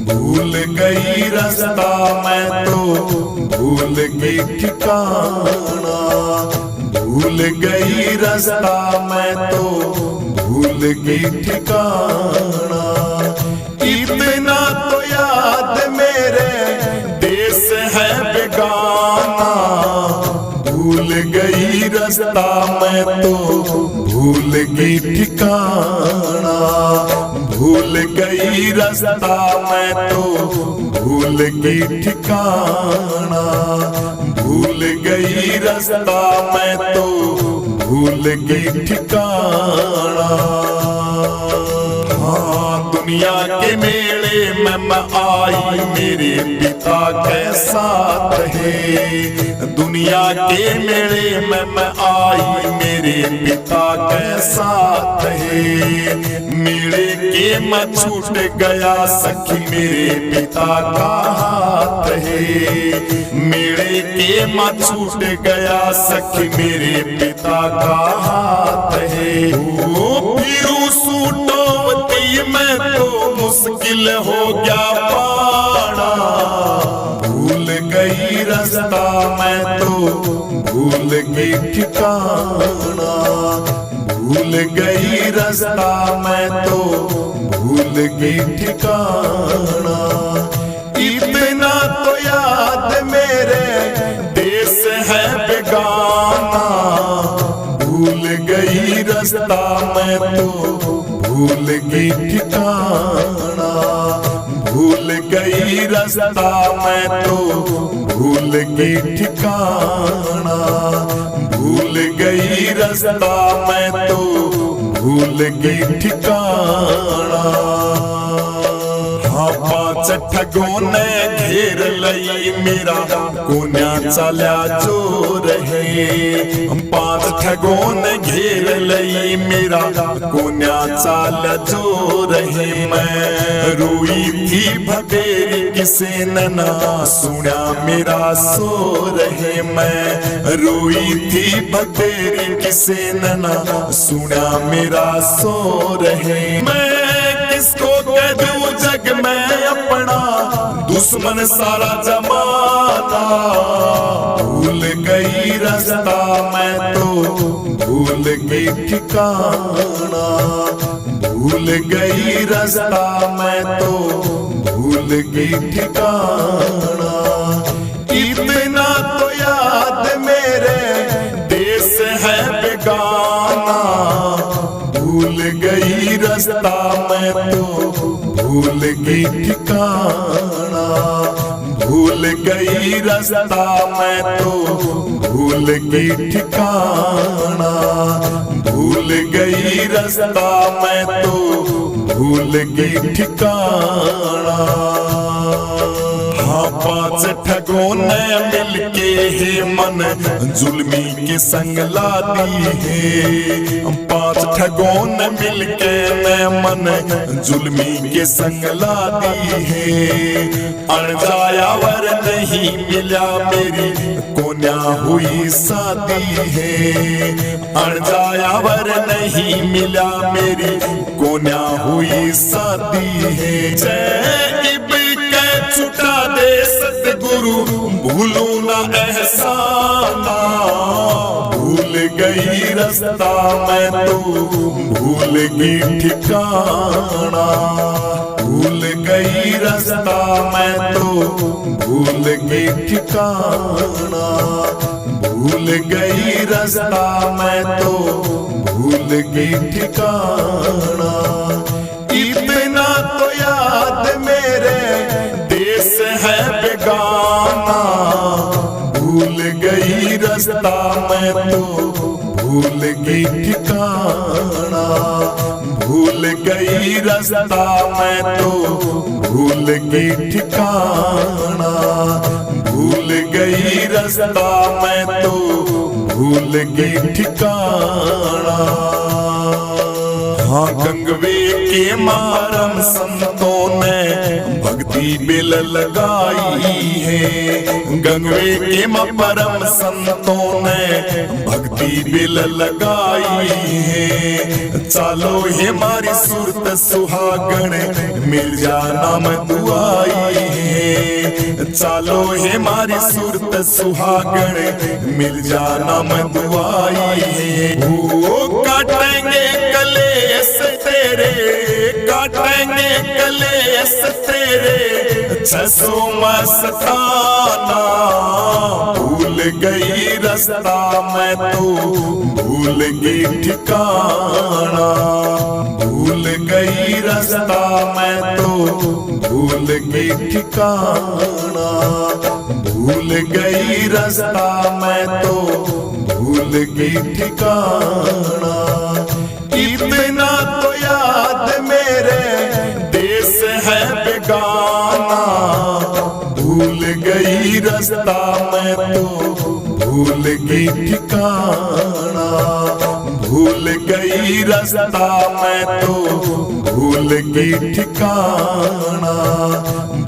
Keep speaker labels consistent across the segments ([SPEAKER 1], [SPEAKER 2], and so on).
[SPEAKER 1] भूल गई रास्ता मैं तो भूल गई ठिकाना, भूल गई रास्ता मैं तो भूल गई ठिकाना। इतना तो याद मेरे देश है बेगाना, भूल गई रास्ता मैं तो भूल गई ठिकाना, भूल गई रास्ता मैं तो भूल गई ठिकाना, भूल गई रास्ता मैं तो भूल गई ठिकाना। हाँ दुनिया के मेले में मैं आई मेरे पिता के साथ है, दुनिया के मेले में मैं आई मेरे पिता के साथ है। मेले के मैं छूट गया सखी मेरे पिता का हाथ है, मेले के मैं छूट गया सखी मेरे पिता का हाथ है। ओ फिरू सूटोवती मैं तो मुश्किल हो गया पाना, भूल गई रास्ता मैं तो भूल गई ठिकाना, भूल गई रास्ता मैं तो भूल गई ठिकाना। इतना तो याद मेरे देश है बेगाना, भूल गई रास्ता मैं तो भूल गई ठिकाना, भूल गई रास्ता मैं तो भूल गई ठिकाना, भूल गई रास्ता मैं तो भूल गई ठिकाना। हाँ पांच ठगों ने घेर लई मेरा कोन्या चल्या चोर है, पांच ठगों ने घेर लई मेरा कोन्या चाल्या चोर है। मैं रोई थी भबेरी किसे न ना सुना मेरा सोर है, मैं रोई थी भबेरी किसे न ना सुना मेरा सोर है। मैं किसको कह दूं जग में अपना दुश्मन सारा जमाना, भूल गई रास्ता मैं तो भूल गई ठिकाना, भूल गई रास्ता मैं तो भूल गई ठिकाना। इतना तो याद मेरे देश है बेगाना, भूल गई रास्ता मैं तो भूल गई ठिकाना, भूल गई रास्ता मैं तो भूल गई ठिकाना, भूल गई रास्ता मैं तो भूल गई ठिकाना। हाँ पांच ठगों ने मिलके है मन जुल्मी के संग ला दी है, पांच ठगों ने मिलके ने मन जुल्मी के संग ला दी है। अणजायावर नहीं मिला मेरी कोन्या हुई शादी है, अणजायावर नहीं मिला मेरी कोन्या हुई शादी है। जय छुटा दे सतगुरु भूलो ना एहसाना, भूल गई रास्ता मैं तो भूल गई ठिकाना, भूल गई रास्ता मैं तो भूल गई ठिकाना, भूल गई रास्ता मैं तो भूल गई ठिकाना। इतना तो याद मेरे देश है बेगाना, भूल गई रास्ता मैं तो भूल गई ठिकाना, भूल गई रास्ता मैं तो भूल गई ठिकाना, भूल गई रास्ता मैं तो भूल गई ठिकाना। हाँ गंगवे के मारम संतों ने भक्ति बेल लगाई है। गंगवे के परम संतों ने भक्ति बेल लगाई है। चालो हे मारी सूरत सुहागण मिल जा नाम दुआई है। चालो हे मारी सूरत सुहागण मिल जा नाम दुआई है। वो काटेंगे कलेस तेरे, काटेंगे कलेस तेरे 600 मस्ताना। भूल गई रास्ता मैं तो भूल गई ठिकाना। भूल गई रास्ता मैं तो भूल गई ठिकाना। भूल गई रास्ता मैं तो भूल गई ठिकाना। इतना तो याद मेरे देश है बेगाना। भूल गई रास्ता मैं तो भूल गई ठिकाना। भूल गई रास्ता मैं तो भूल गई ठिकाना।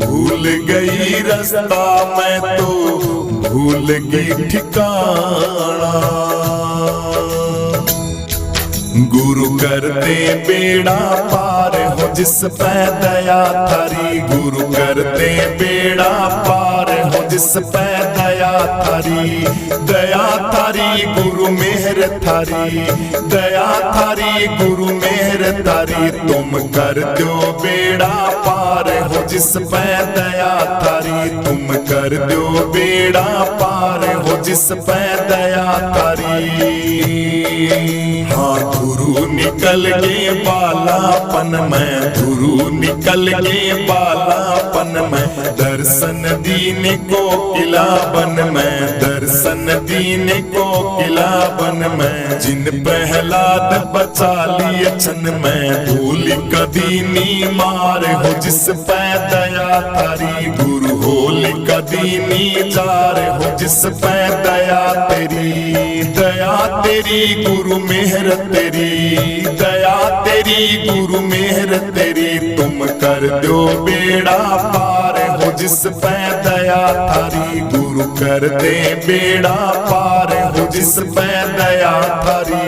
[SPEAKER 1] भूल गई रास्ता मैं तो भूल गई ठिकाना। गुरु करते बेड़ा पार हो जिस पे दया थारी। गुरु करते बेड़ा पार हो जिस पे दया थारी। दया थारी गुरु मेहर थारी। दया थारी गुरु मेहर थारी। तुम कर दो बेड़ा पार हो जिस पे दया थारी। तुम कर दो बेड़ा पार हो जिस पे दया थारी। हाँ गुरु निकल के बालापन में, गुरु निकल के बालापन में। दर्शन दीन को किला बन में, दर्शन दीन को किला बन में। जिन प्रहलाद बचा लिए छन में। भूल कदीनी मार हो जिस पे दया थारी। गुरु होल कदीनी जार हो जिस पे दया तेरी। दया तेरी गुरु मेहर तेरी। दया तेरी गुरु मेहर तेरी। तुम कर दो बेड़ा पार हो जिस पे दया थारी। गुरु कर दे बेड़ा पार हो जिस पे दया थारी।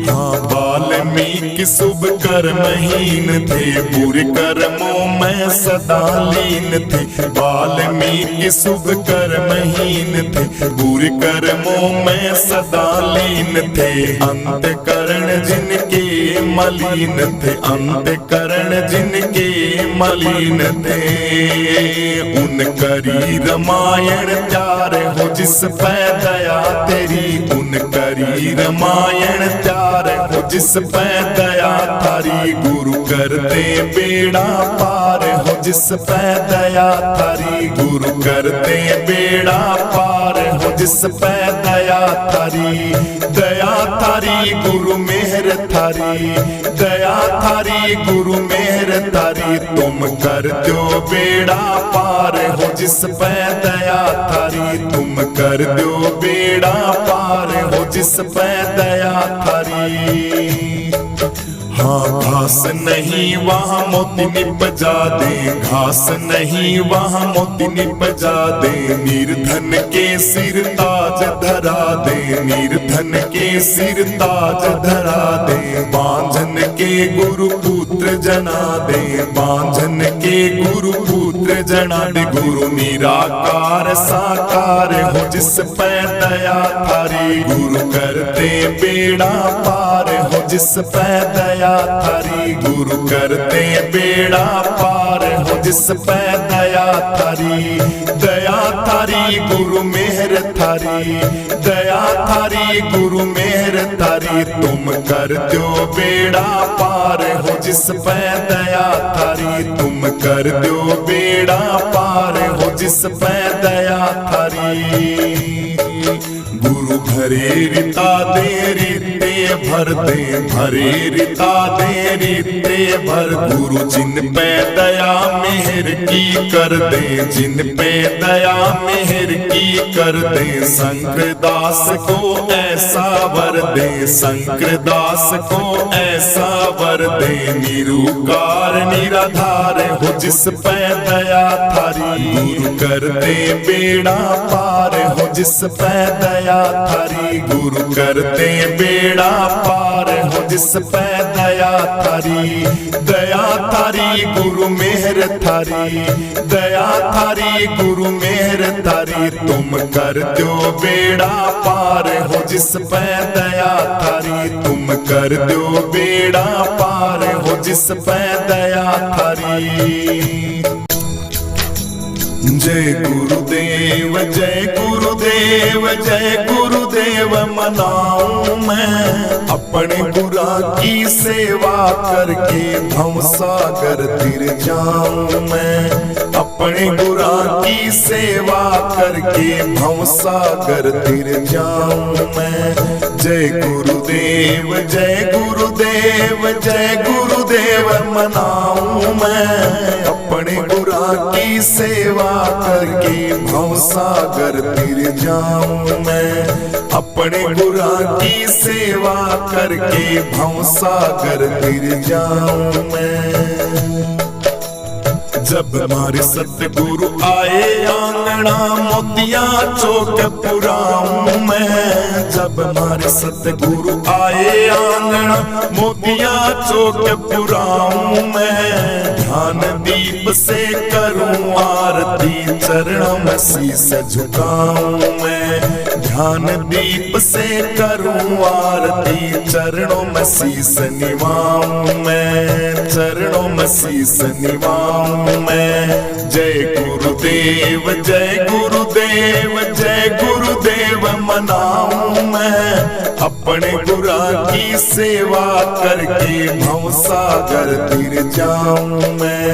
[SPEAKER 1] हाँ वाल्मीकि शुभ कर्महीन थे, बुरे कर्मों में सदा लीन थे। वाल्मीकि शुभ कर्महीन थे, बुरे कर्मों में सदा लीन थे। अंतःकरण जिनके मलिन थे, अंतःकरण जिनके मलिन थे। उन करी रामायण प्यार हो जिस पे दया तेरी। उन करी रामायण प्यार हो जिस पे दया थारी। गुरु कर दे बेड़ा पार हो जिस पे दया थारी। गुरु कर दे बेड़ा पार हो जिस पे दया थारी। दया थारी गुरु मेहर थारी। दया थारी गुरु मेहर थारी। तुम कर दो बेड़ा पार हो जिस पे दया थारी। तुम कर दो बेड़ा पार हो जिस पे दया थारी। हाँ घास नहीं वहाँ मोती निपजा दे। घास नहीं वहाँ मोती निपजा दे। निर्धन के सिर ताज धरा दे। निर्धन के सिर ताज धरा दे। बांझन के गुरु पुत्र जना दे। बांझन के गुरु पुत्र जना दे। गुरु निराकार साकार हो जिस पे दया थारी। गुरु करते बेड़ा पार हो जिस पे दया थारी। गुरु करते बेड़ा पार हो जिस पे दया थारी। दया थारी गुरु मेहर थारी। दया थारी गुरु मेहर थारी। तुम कर दो बेड़ा पार हो जिस पे दया थारी। तुम कर दो बेड़ा पार हो जिस पे दया थारी। गुरु भरे रिता दे रिते भर दे भरे रिता दे रीते भर गुरु जिन पे दया मेहर की कर दे जिन पे दया मेहर की कर दे शंकर दास को ऐसा वर दे शंकर दास को ऐसा वर दे निरुकार निराधार हो जिस पे दया थारी गुरु कर दे बेड़ा पार हो जिस पे दया थारी गुरु कर दे बेड़ा पार हो जिस पे दया थारी गुरु मेहर थारी दया थारी गुरु मेहर थारी तुम कर दो बेड़ा पार हो जिस पे दया थारी तुम कर दो बेड़ा पार हो जिस पे दया थारी। जय गुरुदेव जय गुरुदेव जय गुरुदेव मनाऊं मैं अपने गुरा की सेवा करके भव सागर तिर जाऊं मैं अपने गुरा की सेवा करके भव सागर तिर जाऊं मैं। जय गुरुदेव जय गुरुदेव जय गुरुदेव मनाऊं मैं अपने गुरा की सेवा करके भव सागर तिर जाऊं मैं अपने गुरा की सेवा करके भव सागर तिर जाऊं मैं। जब हमारे सतगुरु आए आंगना मोतिया चौक पुराऊं मैं जब हमारे सतगुरु आए आंगना मोतिया चौक पुराऊं मैं ध्यान दीप से करूं आरती चरणों में शीस झुकाऊं मैं ध्यान दीप से करूं आरती चरणों में शीस निवाऊं मैं चरणों में शीस निवाऊं मैं। जय गुरुदेव जय गुरुदेव जय गुरुदेव मनाऊं मैं अपने गुरा की सेवा करके भव सागर तिर जाऊं मैं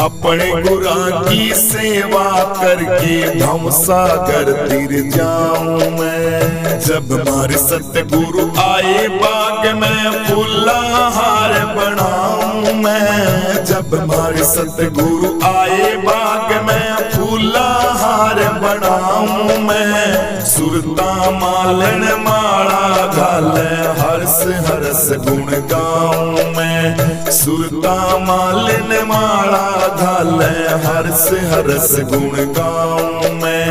[SPEAKER 1] अपने गुरा की सेवा करके भव सागर तिर जाऊं मैं। जब हमारे सतगुरु आए बाग में फूला हार बनाऊं मैं जब हमारे सतगुरु आए बाग में फूला हार बनाऊं मैं सुरता मालन माला घाले हर्ष हरस गुण गाऊं मैं सुरता मालन माला घाले हर्ष हरस गुण गाऊं मैं।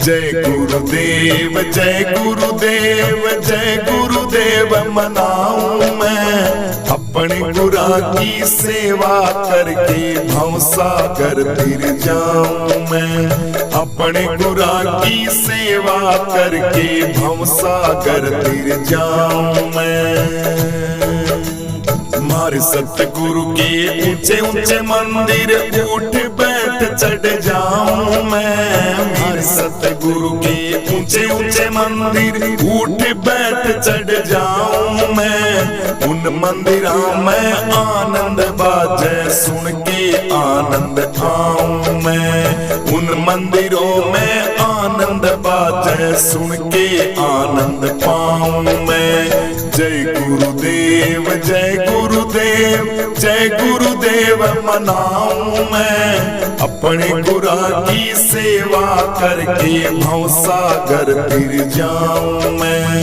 [SPEAKER 1] जय गुरुदेव जय गुरुदेव जय गुरुदेव मनाऊं मैं अपने गुरा की सेवा करके भव सागर तिर जाऊं मैं अपने गुरा की सेवा करके भव सागर तिर जाऊं मैं। हमारे सतगुरु के ऊंचे ऊंचे मंदिर उठ बैठ चढ़ जाऊं मैं हमारे सतगुरु के ऊंचे ऊंचे मंदिर उठ बैठ चढ़ जाऊं मैं उन मंदिरों में आनंद बाजे सुन के आनंद आऊं मैं उन मंदिरों में आनंद बाजे सुन के आनंद पाऊं मैं। जय गुरुदेव जय गुरुदेव जय गुरुदेव मनाऊं मैं अपने गुरा की सेवा करके भव सागर तिर जाऊं मैं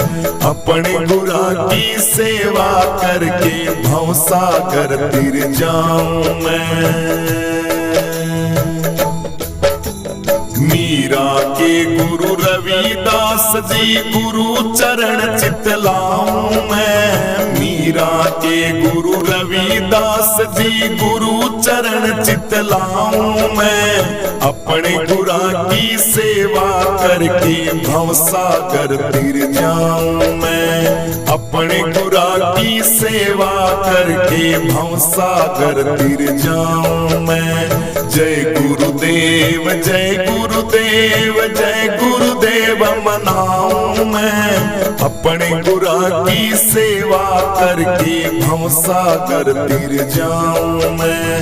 [SPEAKER 1] अपने गुरा की सेवा करके भव सागर तिर जाऊं मैं। मीरा के गुरु रविदास जी गुरु चरण चितलाऊं मैं मीरा के गुरु रविदास जी गुरु चरण चितलाऊं मैं अपने गुरा की सेवा करके भव सागर तिर जाऊं मैं अपने गुरा की सेवा करके भव सागर तिर जाऊं मैं। जय गुरुदेव जय गुरुदेव जय गुरुदेव गुरुदेव मनाऊं मैं, अपने गुरा की सेवा करके भवसागर तीर जाऊं मैं,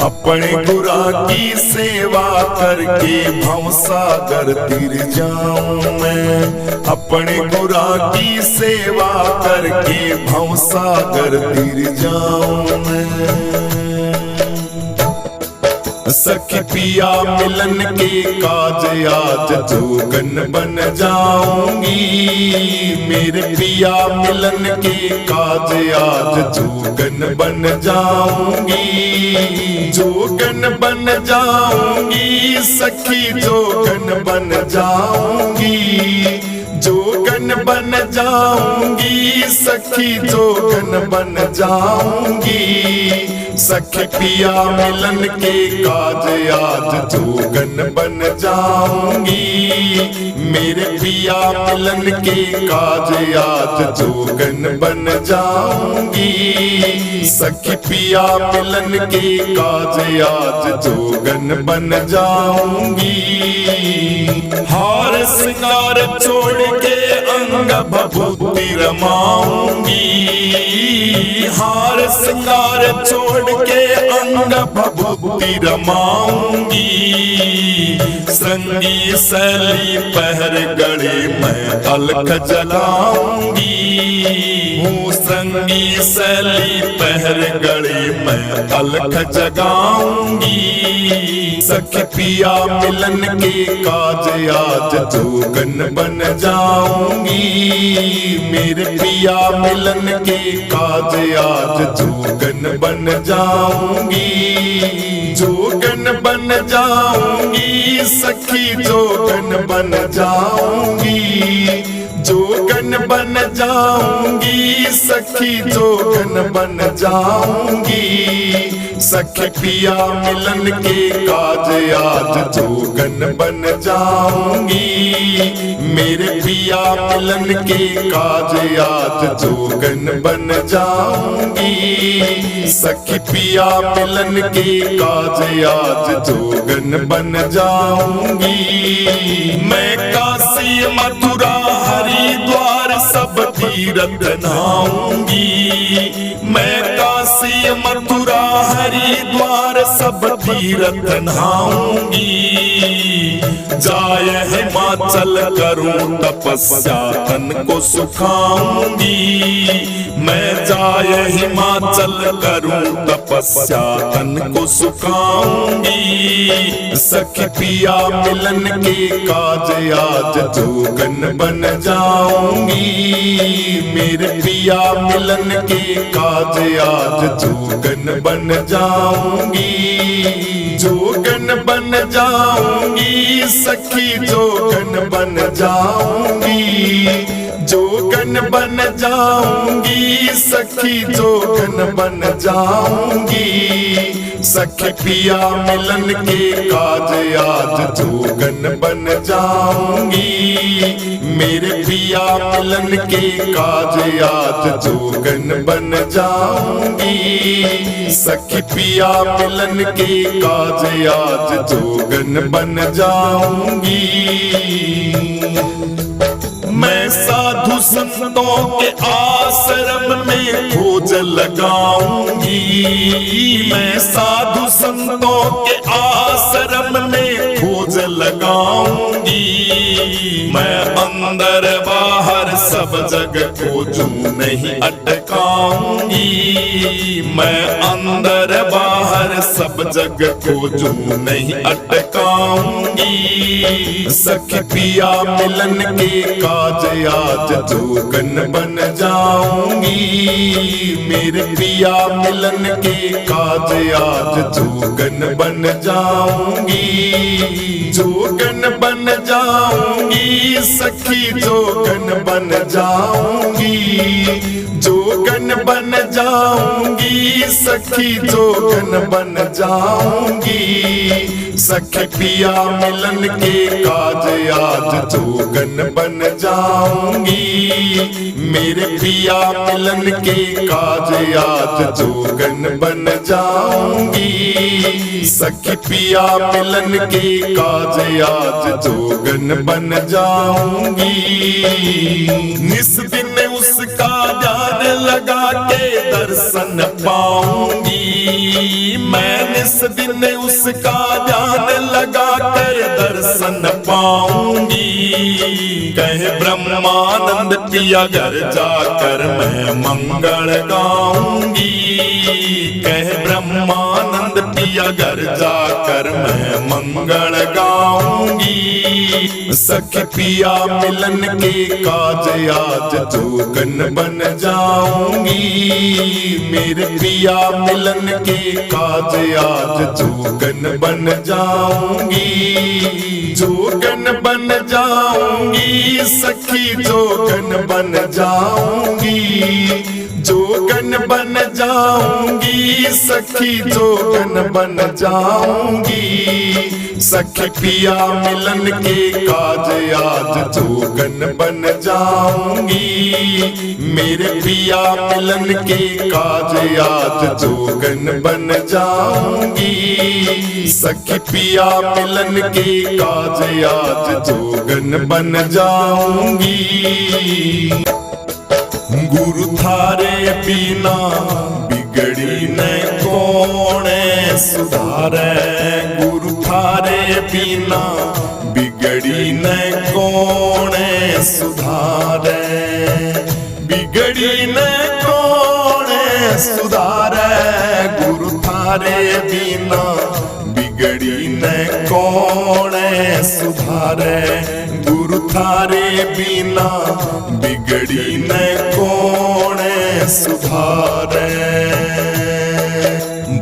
[SPEAKER 1] अपने गुरा की सेवा करके भवसागर तीर जाऊं मैं, अपने गुरा की सेवा करके भवसागर तीर जाऊं मैं। सखी पिया मिलन के काज आज जोगन बन जाऊंगी, मेरे पिया मिलन के काज आज जोगन बन जाऊंगी, जोगन बन जाऊंगी सखी जोगन बन जाऊंगी, जोगन बन जाऊंगी सखी जोगन बन जाऊंगी। सखी पिया मिलन के काज आज जोगन बन जाऊंगी, मेरे पिया मिलन के काज आज जोगन बन जाऊंगी, सखी पिया मिलन के काज आज जोगन बन जाऊंगी। हार सिंगार छोड़ के अंग भभूति रमाऊंगी, हार सिंगार छोड़ के अंग भभूति रमाऊंगी, संगी सैली पहर गले मैं अलख जलाऊंगी, हूँ संगी सैली पहर गले मैं अलख जगाऊंगी। सखी पिया मिलन के काज आज जोगन बन जाऊंगी, मेरे पिया मिलन के काज आज जोगन बन जाऊंगी, जोगन बन जाऊंगी सखी जोगन बन जाऊंगी, जोगन बन जाऊंगी सखी जोगन बन जाऊंगी। सखी पिया मिलन के काज आज जोगन बन जाऊंगी, मेरे पिया मिलन के काज आज जोगन बन जाऊंगी, सखी पिया मिलन के काज आज जोगन बन जाऊंगी। मैं काशी मथुरा हरिद्वार सब तीर्थ नहाऊंगी, मैं काशी मथुरा हरिद्वार सब तीर्थ नहाऊंगी, जाय हिमाचल करूं तपस्या तन को सुखाऊंगी, मैं जाय हिमाचल करूं तपस्या तन को सुखाऊंगी। सखी पिया मिलन के काज आज जोगन बन जाऊंगी, मेरे पिया मिलन के काज आज जोगन बन जाऊंगी, जोगन बन जाऊंगी सखी जोगन बन जाऊंगी, जोगन बन जाऊंगी सखी जोगन बन जाऊंगी। सखी पिया मिलन के काज आज जोगन बन जाऊंगी, मेरे पिया मिलन के काज आज जोगन बन जाऊंगी, सखी पिया मिलन के काज आज जोगन बन जाऊंगी। मैं साधु संतों के आश्रम में खोज लगाऊंगी, मैं साधु संतों के आश्रम में खोज लगाऊंगी, मैं अंदर बाहर सब जगह खोजूं नहीं अटकाऊंगी, मैं अंदर बाहर सब जगह खोजूं नहीं अटकाऊंगी। सखी पिया मिलन के काज आज जोगन बन जाऊंगी, मेरे पिया मिलन के काज आज जोगन बन जाऊंगी, जोगन बन जाऊंगी सखी जोगन बन जाऊंगी, जोगन बन जाऊंगी सखी जोगन बन जाऊंगी। सखी पिया मिलन के काज आज जोगन बन जाऊंगी, मेरे पिया मिलन के काज आज जोगन बन जाऊंगी। सखी पिया मिलन के काज आज जोगन बन जाऊंगी। निस दिन उसका ध्यान लगा के दर्शन पाऊंगी। मैं निस दिन उसका ध्यान लगा कर दर्शन पाऊंगी। कहे ब्रह्मानंद पिया घर जाकर मैं मंगल गाऊंगी। कहे ब्रह्मानंद पिया घर जाकर मैं मंगल गाऊंगी। सखी पिया मिलन के काज आज जोगन बन जाऊंगी। मेरे पिया मिलन के काज आज जोगन बन जाऊंगी। जोगन बन जाऊंगी सखी जोगन बन जाऊंगी। जोगन बन जाऊंगी सखी जोगन बन जाऊंगी। सखी पिया मिलन के काज आज जोगन बन जाऊंगी। मेरे पिया मिलन के काज आज जोगन बन जाऊंगी। सखी पिया मिलन के काज आज जोगन बन जाऊंगी। गुरु थारे बिना बिगड़ी न कौन सुधारे। गुरु थारे बिना बिगड़ी न कौन सुधारे। बिगड़ी न कौन सुधारे। गुरु थारे बिना बिगड़ी न कौन सुधारे। गुरु थारे बिना बिगड़ी न कौन सुधारे।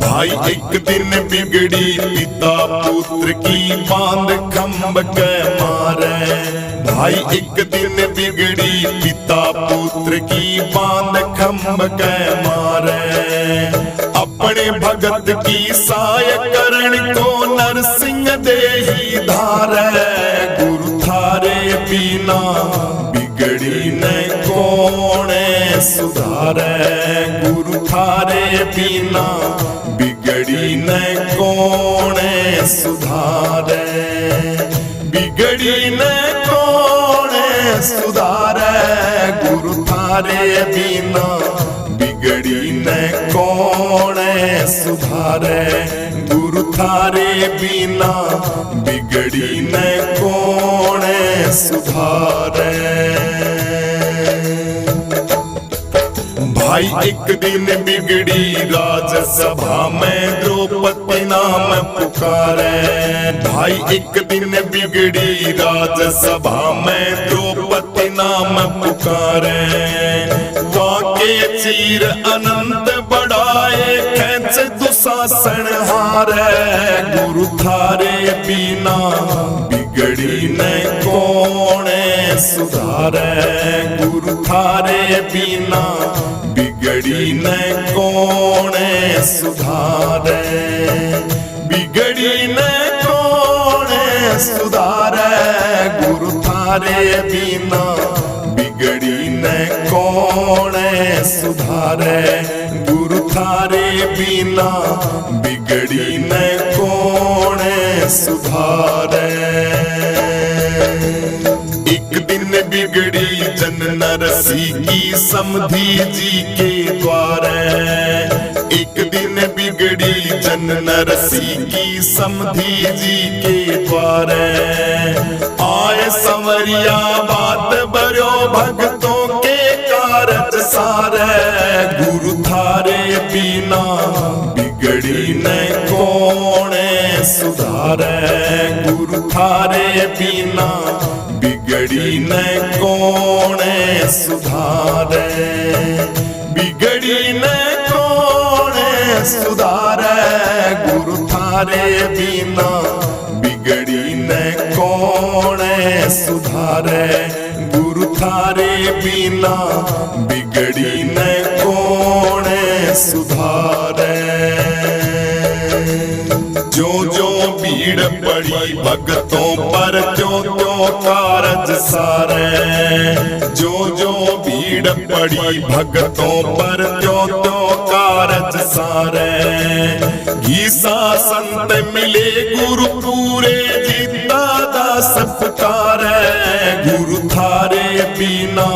[SPEAKER 1] भाई एक दिन बिगड़ी पिता पुत्र की बांध खंभ के मारे। भाई एक दिन बिगड़ी पिता पुत्र की बांध खंभ के मारे। अपने भगत की साय करण को नरसिंह देही धारे। गुरु थारे बिना बिगड़ी न कौन सुधारे। गुरु थारे बिना बिगड़ी न कौन सुधारे। बिगड़ी न कौन सुधारे। गुरु थारे बिना बिगड़ी न कौन सुधारे। गुरु थारे बिना बिगड़ी न कौन सुधारे। भाई एक दिन बिगड़ी राजसभा में द्रौपदी नाम पुकारे। भाई एक दिन बिगड़ी राजसभा में द्रौपदी नाम पुकारे। वाके चीर अनंत बढ़ाए खेच दुशासन हारे। गुरु थारे बिना बिगड़ी न कौन सुधारे। गुरु थारे बिना बिगड़ी न कौन सुधारे। बिगड़ी न कौन सुधारे। गुरु थारे बिना बिगड़ी न कौन सुधारे। गुरु थारे बिना बिगड़ी न कौन सुधारे। एक दिन बिगड़ी जन नरसी की समधी जी के द्वारे। एक दिन बिगड़ी जन नरसी की समधी जी के द्वारे। आए संवरिया बात बरो भक्तों के कारज सारे। गुरु थारे बिना बिगड़ी न कौन सुधारे। गुरु थारे बिना बिगड़ी न कौन सुधारे। बिगड़ी न कौन सुधारे। गुरु थारे बिना बिगड़ी न कौन सुधारे। गुरु थारे बिना बिगड़ी न कौन सुधारे। जो जो भीड़ पड़ी भगतों पर त्यों त्यों कारज सारे। जो जो भीड़ पड़ी भगतों पर त्यों त्यों कारज सारे। घीसा संत मिले गुरु पूरे जीता दास पुकारे। गुरु थारे बिना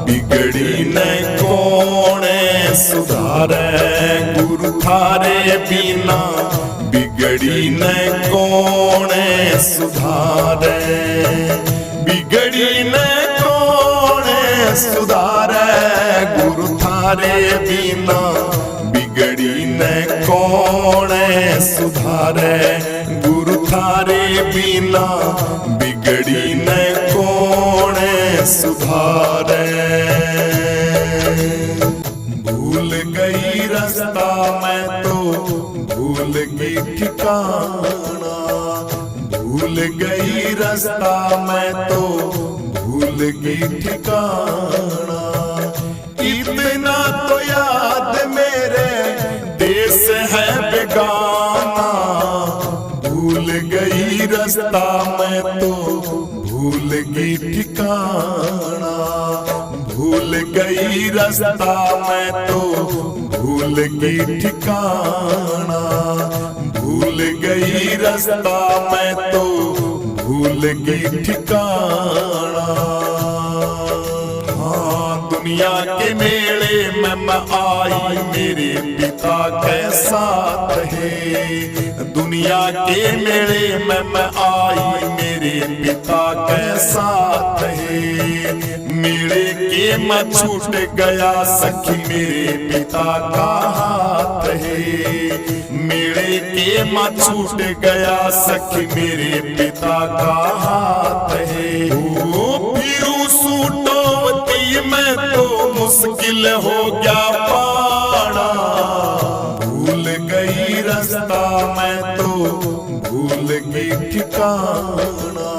[SPEAKER 1] बिगड़ी न कोने सुधारे। गुरु थारे बिना बिगड़ी न कोने सुधारे। बिगड़ी न कोने सुधारे। गुरु थारे बिना बिगड़ी न कोने सुधारे। गुरु थारे बिना बिगड़ी न कोने सुधारे। भूल गई रास्ता मैं तो भूल गई ठिकाना। भूल गई रास्ता मैं तो भूल गई ठिकाना। इतना तो याद मेरे देश है बेगाना। भूल गई रास्ता मैं तो भूल गई ठिकाना। भूल गई रास्ता मैं तो भूल गई ठिकाना। भूल गई रास्ता मैं तो भूल गई ठिकाना। हाँ दुनिया के मेले में मैं आई मेरे पिता के साथ है। दुनिया के मेले में मैं आई मेरे पिता के साथ है। मेले के मैं छूट गया सखी मेरे पिता का हाथ है। मेले के मैं छूट गया सखी मेरे पिता का हाथ है। ओ फिरू सूटोवती में तो मुश्किल हो गया पाना। भूल गई रास्ता मैं तो भूल गई ठिकाना।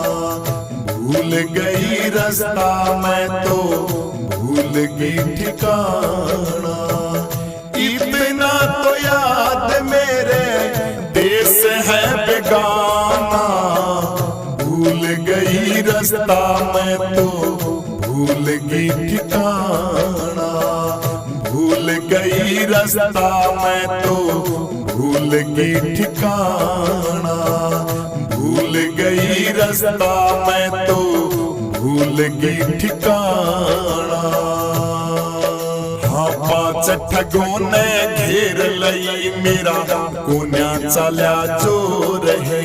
[SPEAKER 1] भूल गई रास्ता मैं तो भूल गई ठिकाना। इतना तो याद मेरे देश है बेगाना। भूल गई रास्ता मैं तो भूल गई ठिकाना। भूल गई रास्ता मैं तो भूल गई ठिकाना। भूल गई रास्ता मैं तो भूल गई ठिकाना। हाँ पांच ठगों ने घेर लई मेरा कोन्या चल्या चोर है।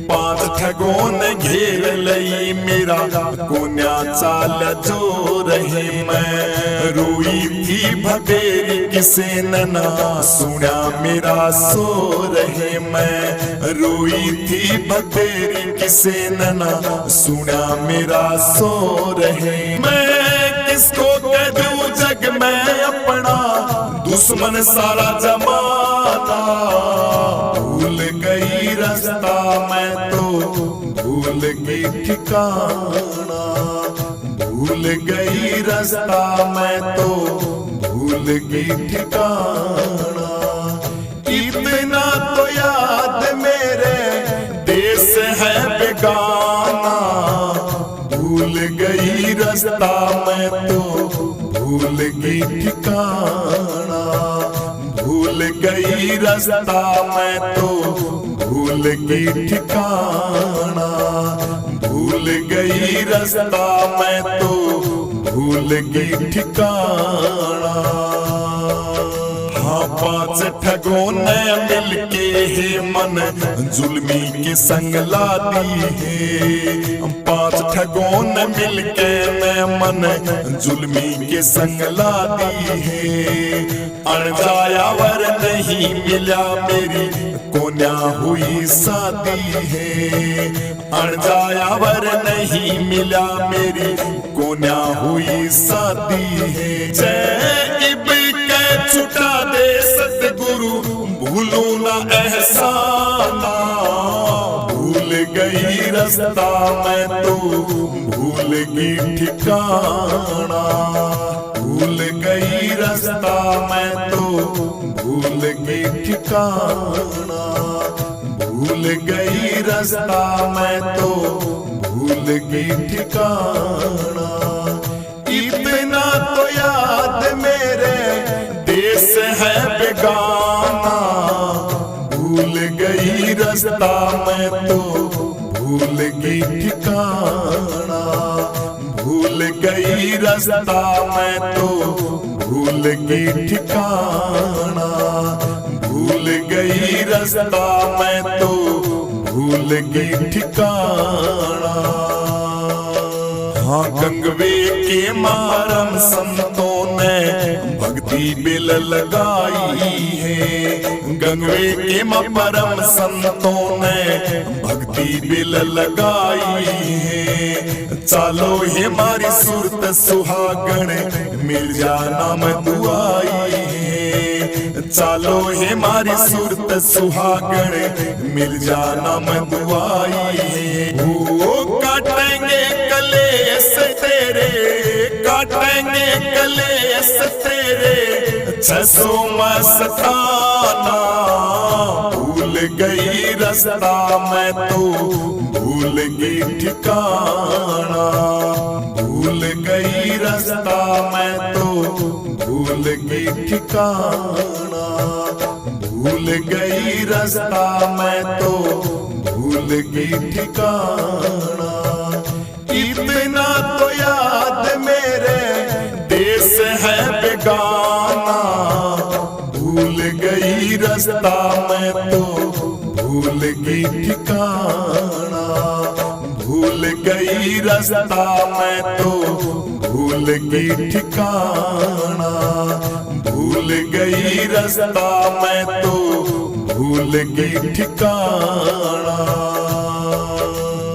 [SPEAKER 1] पांच ठगों ने घेर लई मेरा कोन्या चल्या चोर है। मैं रोई थी भदेरी किसे ना सुना मेरा सोर है। मैं रोई थी भदेरी किसे ना सुना मेरा सोर है। मैं किसको कह दूं जग में अपना दुश्मन सारा जमाना। भूल गई रास्ता मैं तो भूल गई ठिकाना। भूल गई रास्ता मैं तो भूल गई ठिकाना। इतना तो याद मेरे देश है बेगाना। भूल गई रास्ता मैं तो भूल गई ठिकाना। भूल गई रास्ता मैं तो भूल गई ठिकाना। भूल गई रास्ता मैं तो भूल गई ठिकाना। हाँ पांच ठगों ने मिलके हे मन जुल्मी के संग ला दी है। पांच ठगों ने मिलके मैं मन जुल्मी के संग ला दी है। अणजायावर नहीं मिला मेरी कोन्या हुई शादी है। अणजायावर नहीं मिला मेरी कोन्या हुई शादी है। जय इब के छुटा दे सतगुरु भूलू ना एहसाना। भूल गई रास्ता मैं तो भूल गई ठिकाना। भूल गई रास्ता मैं तो भूल गई ठिकाना। भूल गई रास्ता मैं तो भूल गई ठिकाना। इतना तो याद मेरे देश है बेगाना, भूल गई रास्ता मैं तो भूल गई ठिकाना। भूल गई रास्ता मैं तो भूल गई ठिकाना। भूल गई रास्ता मैं तो भूल गई ठिकाना। हाँ गंगवे के मारम संतों ने भक्ति बिल लगाई है। गंगवे के परम संतों ने भक्ति बिल लगाई है। चालो हमारी सूरत सुहागण मिल जाना मैं दुआई है। चालो हमारी सूरत सुहागण मिल जाना मैं दुआई है। ओ काटेंगे कलेस तेरे, काटेंगे कलेस तेरे 600 मस्ताना। भूल गई रास्ता मैं तो भूल गई ठिकाना। भूल गई रास्ता मैं तो भूल गई ठिकाना। भूल गई रास्ता मैं तो भूल गई ठिकाना। इतना तो याद मेरे देश है बेगाना, भूल गई रास्ता मैं तो भूल गई ठिकाना। भूल गई रास्ता मैं तो भूल गई ठिकाना। भूल गई रास्ता मैं तो भूल गई ठिकाना।